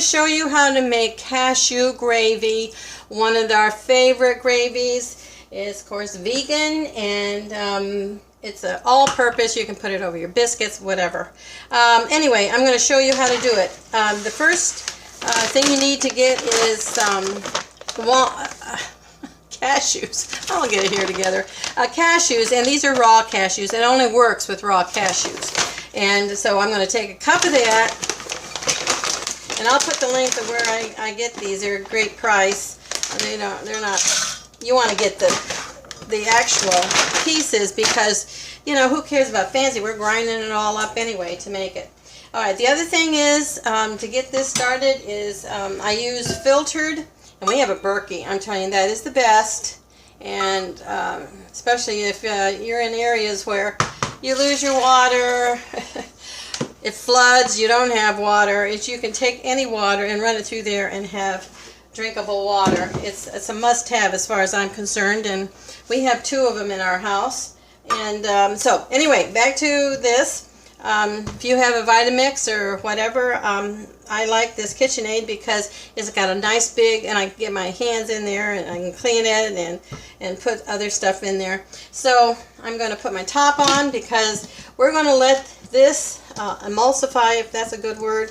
show you how to make cashew gravy. One of our favorite gravies is, of course, vegan, and it's an all-purpose. You can put it over your biscuits, whatever. Anyway, I'm going to show you how to do it. The first thing you need to get is cashews. I'll get it here together. Cashews, and these are raw cashews. It only works with raw cashews. And so I'm going to take a cup of that, and I'll put the link of where I get these. They're a great price. They're not. You want to get the actual pieces because, you know, who cares about fancy? We're grinding it all up anyway to make it. All right. The other thing is to get this started is I use filtered, and we have a Berkey. I'm telling you, that is the best, and especially if you're in areas where you lose your water. It floods, you don't have water. You can take any water and run it through there and have drinkable water. It's a must-have as far as I'm concerned, and we have 2 of them in our house. And so anyway, back to this. If you have a Vitamix or whatever, I like this KitchenAid because it's got a nice big, and I can get my hands in there and I can clean it and put other stuff in there. So I'm going to put my top on because we're going to let this emulsify, if that's a good word.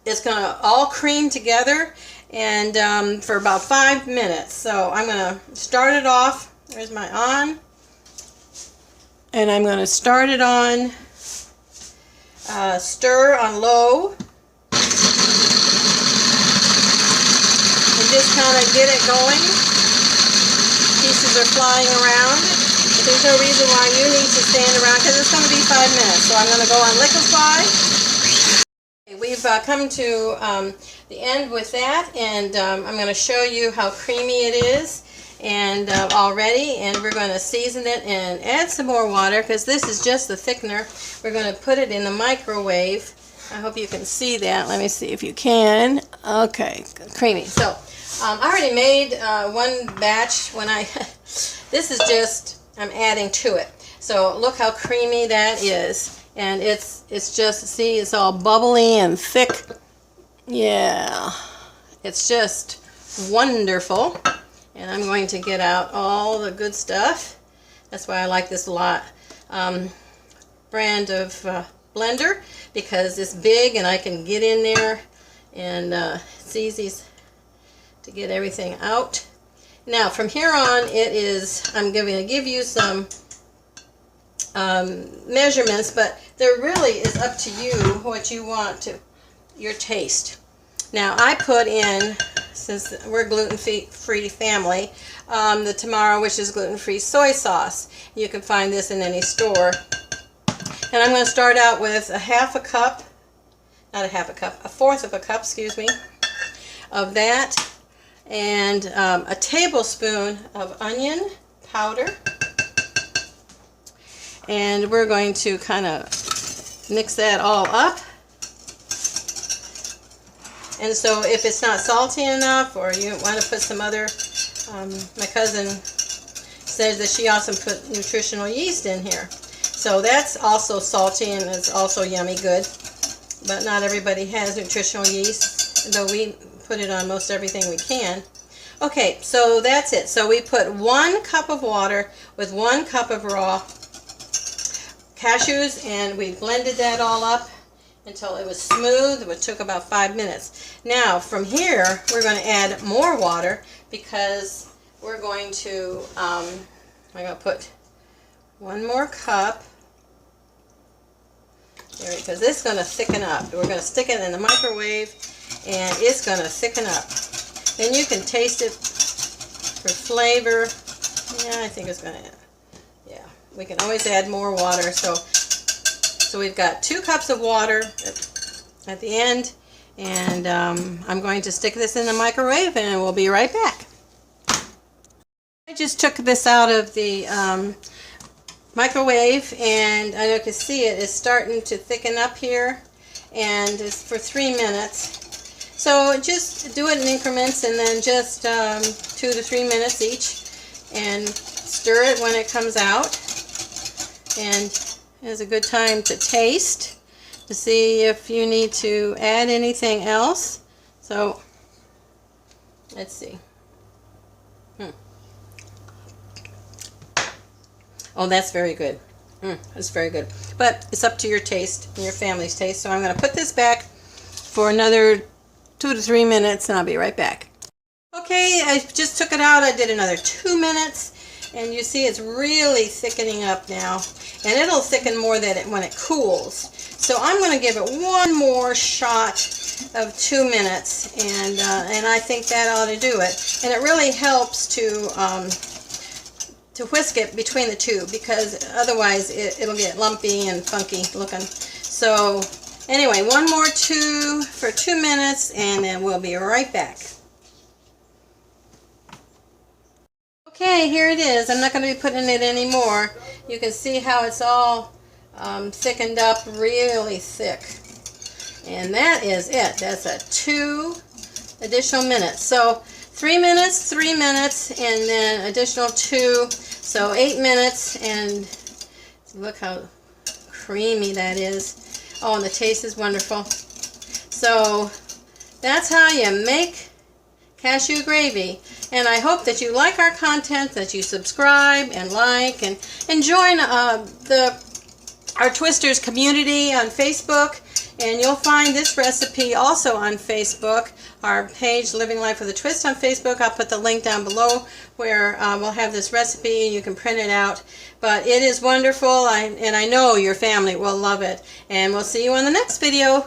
It's going to all cream together, and for about 5 minutes. So I'm going to start it off. There's my on, and I'm going to start it on stir on low, and just kind of get it going. Pieces are flying around. But there's no reason why you need to stand around because it's going to be 5 minutes. So I'm going to go on liquefy. We've come to the end with that, and I'm going to show you how creamy it is and already, and we're going to season it and add some more water because this is just the thickener. We're going to put it in the microwave. I hope you can see that. Let me see if you can. Okay, creamy. So I already made one batch when this is just, I'm adding to it. So look how creamy that is. And it's just, see, it's all bubbly and thick. Yeah, it's just wonderful. And I'm going to get out all the good stuff. That's why I like this brand of blender, because it's big and I can get in there, and it's easy to get everything out. Now from here on, I'm going to give you some measurements, but there really is up to you what you want to your taste. Now I put in, since we're gluten-free family, the Tamara, which is gluten-free soy sauce. You can find this in any store. And I'm going to start out with a fourth of a cup, excuse me, of that, and a tablespoon of onion powder. And we're going to kind of mix that all up. And so if it's not salty enough, or you want to put some other, my cousin says that she also put nutritional yeast in here. So that's also salty and it's also yummy good. But not everybody has nutritional yeast, though we put it on most everything we can. Okay, so that's it. So we put 1 cup of water with 1 cup of raw cashews, and we blended that all up until it was smooth. It took about 5 minutes. Now from here we're going to add more water because we're going to I'm going to put 1 more cup there, because this is going to thicken up. We're going to stick it in the microwave and it's going to thicken up. Then you can taste it for flavor. Yeah, I think it's going to, yeah, we can always add more water. So we've got 2 cups of water at the end, and I'm going to stick this in the microwave and we'll be right back. I just took this out of the microwave, and I can see it is starting to thicken up here, and it's for 3 minutes. So just do it in increments, and then just 2 to 3 minutes each, and stir it when it comes out. And it's a good time to taste to see if you need to add anything else. So let's see. Oh, that's very good. That's very good. But it's up to your taste and your family's taste. So I'm going to put this back for another 2 to 3 minutes, and I'll be right back. Okay, I just took it out. I did another 2 minutes, and you see it's really thickening up now. And it'll thicken more when it cools. So I'm going to give it one more shot of 2 minutes, and I think that ought to do it. And it really helps to whisk it between the two, because otherwise it'll get lumpy and funky looking. So anyway, one more for 2 minutes, and then we'll be right back. Okay, here it is. I'm not going to be putting it anymore. You can see how it's all thickened up really thick. And that is it. That's a 2 additional minutes. So 3 minutes, 3 minutes, and then additional 2. So 8 minutes, and look how creamy that is. Oh, and the taste is wonderful. So that's how you make cashew gravy. And I hope that you like our content, that you subscribe and like, and join our Twisters community on Facebook. And you'll find this recipe also on Facebook, our page Living Life with a Twist on Facebook. I'll put the link down below where we'll have this recipe and you can print it out. But it is wonderful, and I know your family will love it. And we'll see you on the next video.